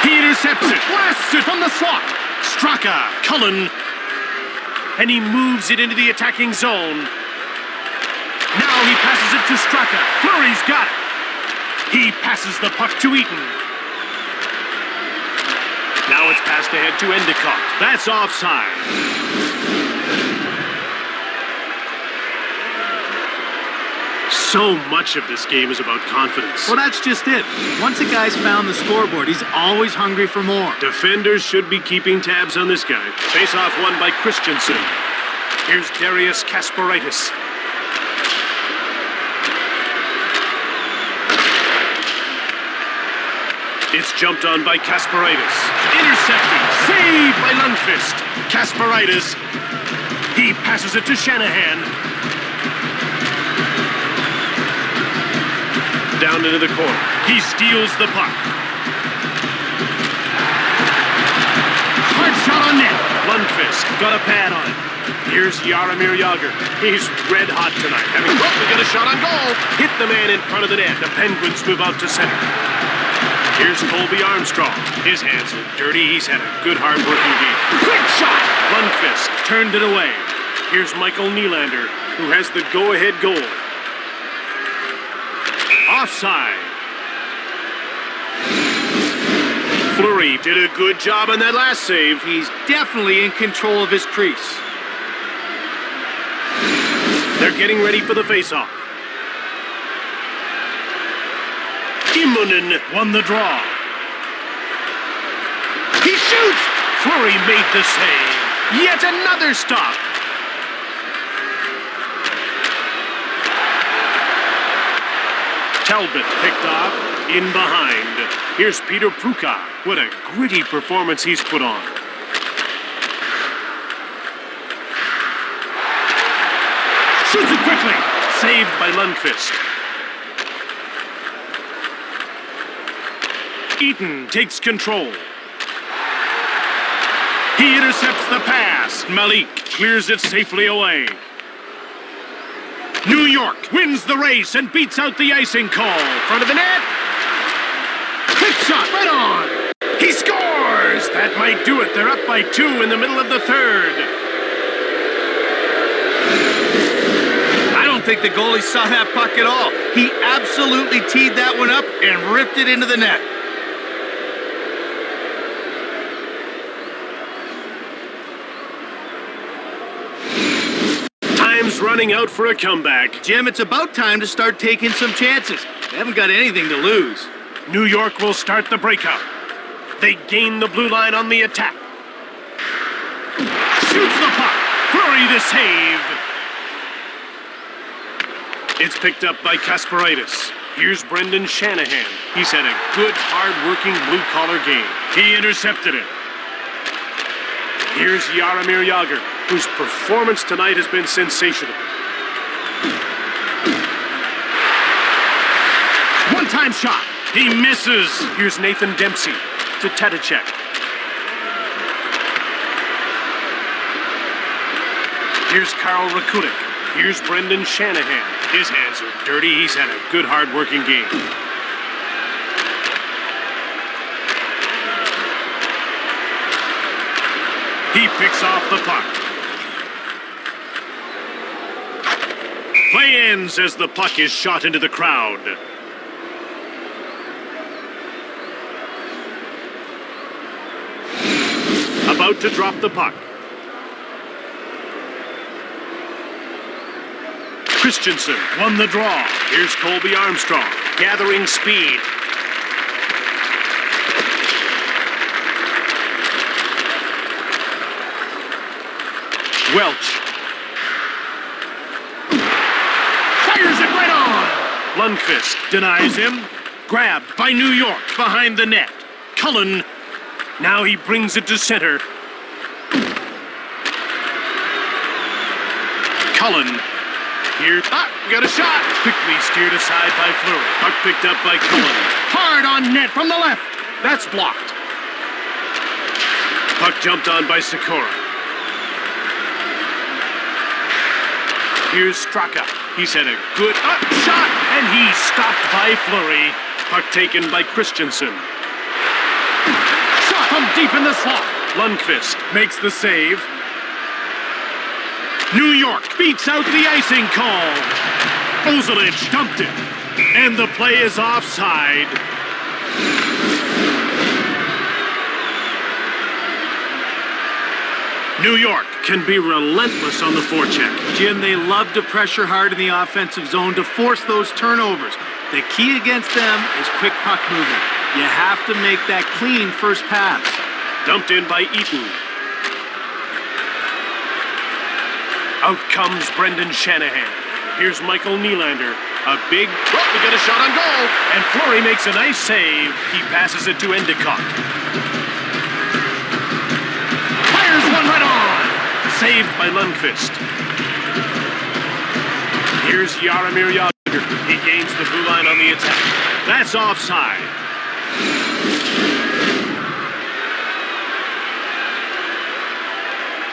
He intercepts it, blasts it from the slot. Straka, Cullen, and he moves it into the attacking zone. Now he passes it to Straka. Fleury's got it. He passes the puck to Eaton. Now it's passed ahead to Endicott. That's offside. So much of this game is about confidence. Well, that's just it. Once a guy's found the scoreboard, he's always hungry for more. Defenders should be keeping tabs on this guy. Face-off won by Christensen. Here's Darius Kasparaitis. It's jumped on by Kasparaitis. Intercepted. Saved by Lundqvist. Kasparaitis. He passes it to Shanahan. Down into the corner. He steals the puck. Hard shot on net. Lundqvist got a pad on it. Here's Jaromir Jagr. He's red hot tonight. Having roughly got a shot on goal. Hit the man in front of the net. The Penguins move out to center. Here's Colby Armstrong. His hands look dirty. He's had a good, hard-working game. Quick shot! Lundqvist turned it away. Here's Michael Nylander, who has the go-ahead goal. Offside. Fleury did a good job on that last save. He's definitely in control of his crease. They're getting ready for the face-off. Immonen won the draw. He shoots! Fleury made the save. Yet another stop. Talbot picked off, in behind. Here's Peter Pruka. What a gritty performance he's put on. Shoots it quickly. Saved by Lundqvist. Eaton takes control. He intercepts the pass. Malik clears it safely away. New York wins the race and beats out the icing call. Front of the net. Quick shot, right on. He scores! That might do it. They're up by 2 in the middle of the third. I don't think the goalie saw that puck at all. He absolutely teed that one up and ripped it into the net. Running out for a comeback. Jim, it's about time to start taking some chances. They haven't got anything to lose. New York will start the breakout. They gain the blue line on the attack. Shoots the puck. Fleury the save. It's picked up by Kasparaitis. Here's Brendan Shanahan. He's had a good, hard-working blue-collar game. He intercepted it. Here's Jaromir Jagr, whose performance tonight has been sensational. One-time shot. He misses. Here's Nathan Dempsey to Tadicek. Here's Karl Rakutic. Here's Brendan Shanahan. His hands are dirty. He's had a good, hard-working game. He picks off the puck. Play ends as the puck is shot into the crowd. About to drop the puck. Christensen won the draw. Here's Colby Armstrong, gathering speed. Welch. Lundqvist denies him. Grabbed by New York behind the net. Cullen. Now he brings it to center. Cullen. Here. Got a shot. Quickly steered aside by Fleury. Puck picked up by Cullen. Hard on net from the left. That's blocked. Puck jumped on by Sikora. Here's Straka. He's had a good shot, and he's stopped by Fleury. Puck taken by Christensen. Shot from deep in the slot. Lundqvist makes the save. New York beats out the icing call. Ozilic dumped it, and the play is offside. New York can be relentless on the forecheck. Jim, they love to pressure hard in the offensive zone to force those turnovers. The key against them is quick puck movement. You have to make that clean first pass. Dumped in by Eaton. Out comes Brendan Shanahan. Here's Michael Nylander. We got a shot on goal. And Fleury makes a nice save. He passes it to Endicott. Fires one right on. Saved by Lundqvist. Here's Jaromir Jagr. He gains the blue line on the attack. That's offside.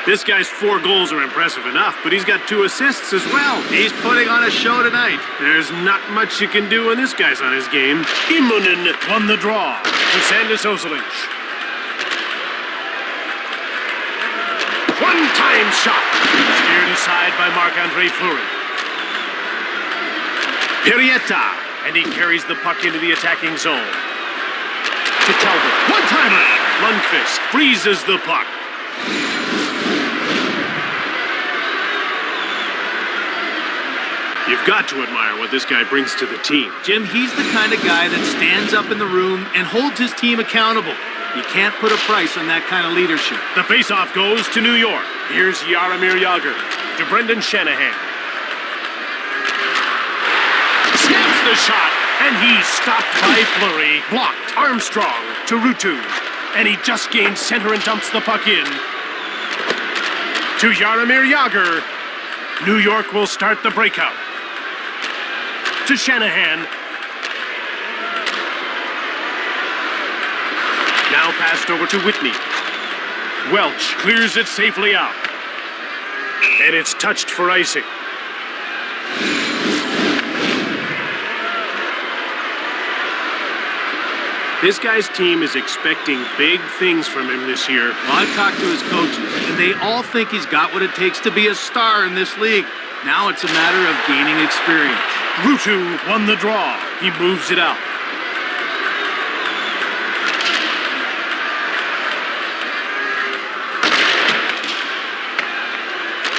This guy's 4 goals are impressive enough, but he's got 2 assists as well. He's putting on a show tonight. There's not much you can do when this guy's on his game. Immonen won the draw to Sandis Ozilic. One-time shot. Steered aside by Marc-Andre Fleury. Pirietta, and he carries the puck into the attacking zone. To Talbot. One-timer. Lundqvist freezes the puck. You've got to admire what this guy brings to the team. Jim, he's the kind of guy that stands up in the room and holds his team accountable. You can't put a price on that kind of leadership. The faceoff goes to New York. Here's Jaromir Jagr to Brendan Shanahan. Snaps the shot, and he's stopped by Fleury. Blocked. Armstrong to Ruutu. And he just gains center and dumps the puck in. To Jaromir Jagr. New York will start the breakout. To Shanahan. Now passed over to Whitney. Welch clears it safely out. And it's touched for icing. This guy's team is expecting big things from him this year. Well, I've talked to his coaches, and they all think he's got what it takes to be a star in this league. Now it's a matter of gaining experience. Ruutu won the draw. He moves it out.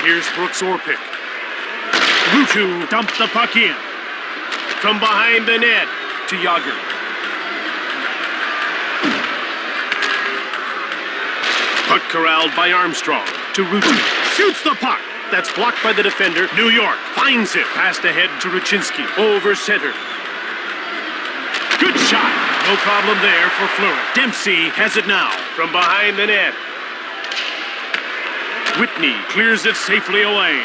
Here's Brooks Orpik. Ruutu dumped the puck in. From behind the net to Jagr. Puck corralled by Armstrong to Ruutu. Shoots the puck. That's blocked by the defender. New York finds it. Passed ahead to Ruchinski. Over center. Good shot. No problem there for Fleury. Dempsey has it now. From behind the net. Whitney clears it safely away.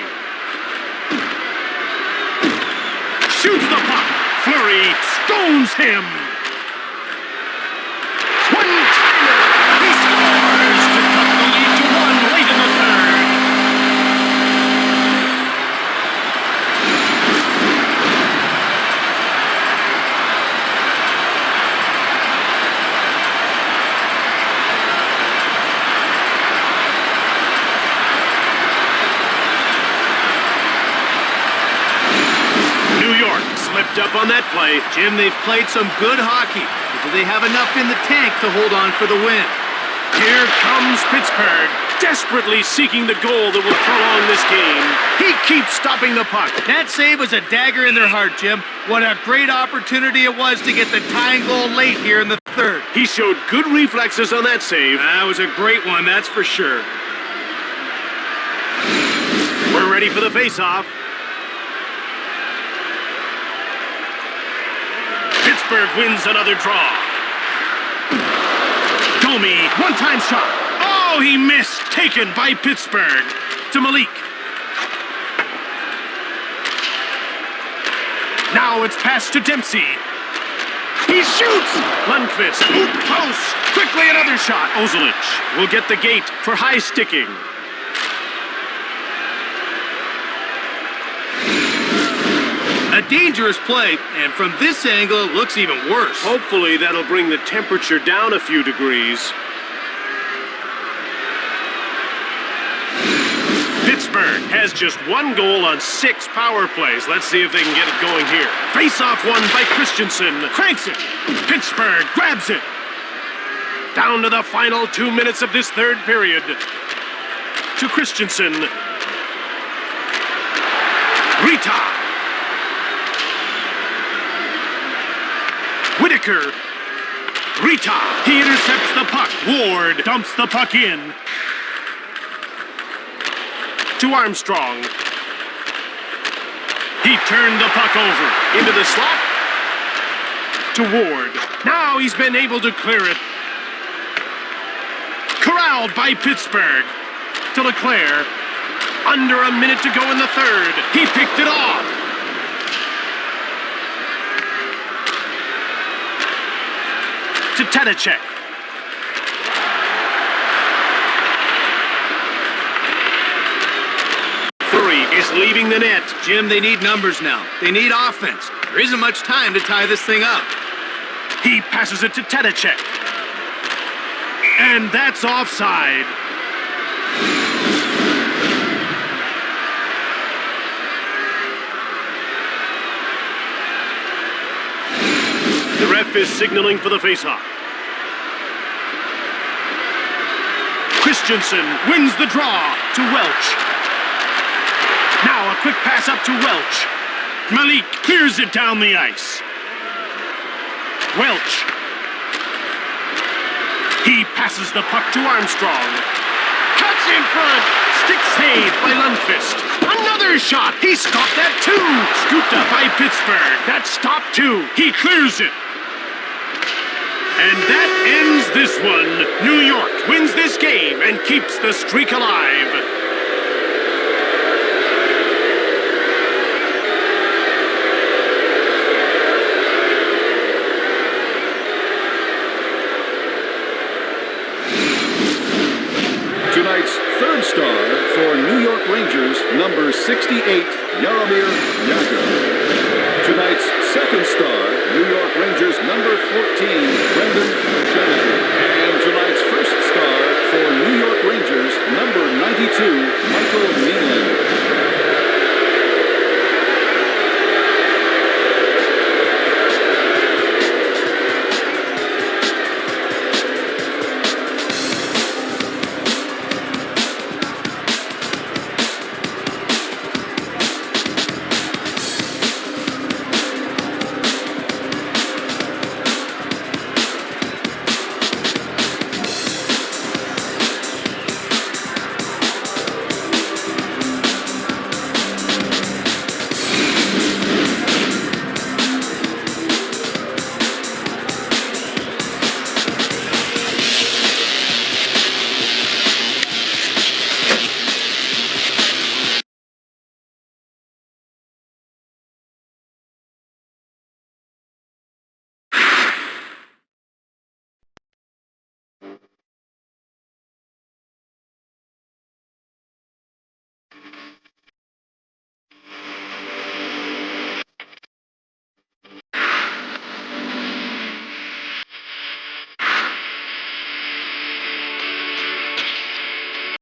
Shoots the puck. Fleury stones him. One-timer. He scores to cut the lead to 1 late in the third. Slipped up on that play. Jim, they've played some good hockey, but do they have enough in the tank to hold on for the win? Here comes Pittsburgh, desperately seeking the goal that will prolong this game. He keeps stopping the puck. That save was a dagger in their heart, Jim. What a great opportunity it was to get the tying goal late here in the third. He showed good reflexes on that save. That was a great one, that's for sure. We're ready for the faceoff. Pittsburgh wins another draw. Domi, one-time shot. Oh, he missed. Taken by Pittsburgh. To Malik. Now it's passed to Dempsey. He shoots! Lundqvist, oop, post. Quickly another shot. Ozilic will get the gate for high sticking. A dangerous play, and from this angle, it looks even worse. Hopefully that'll bring the temperature down a few degrees. Pittsburgh has just one goal on 6 power plays. Let's see if they can get it going here. Face-off won by Christensen. Cranks it. Pittsburgh grabs it. Down to the final 2 minutes of this third period. To Christensen. Rita. Whitaker. Rita. He intercepts the puck. Ward dumps the puck in. To Armstrong. He turned the puck over. Into the slot. To Ward. Now he's been able to clear it. Corralled by Pittsburgh. To Leclerc. Under a minute to go in the third. He picked it off. To Tadicek. Is leaving the net. Jim, they need numbers now. They need offense. There isn't much time to tie this thing up. He passes it to Tadicek. And that's offside. The ref is signaling for the faceoff. Christensen wins the draw to Welch. Now a quick pass up to Welch. Malik clears it down the ice. Welch. He passes the puck to Armstrong. Cuts in front. Stick save by Lundqvist. Another shot. He stopped that too. Scooped up by Pittsburgh. That stopped too. He clears it. And that ends this one. New York wins this game and keeps the streak alive. Tonight's third star for New York Rangers, number 68, Jaromir Jagr. Tonight's second star, New York Rangers, number 14, Brendan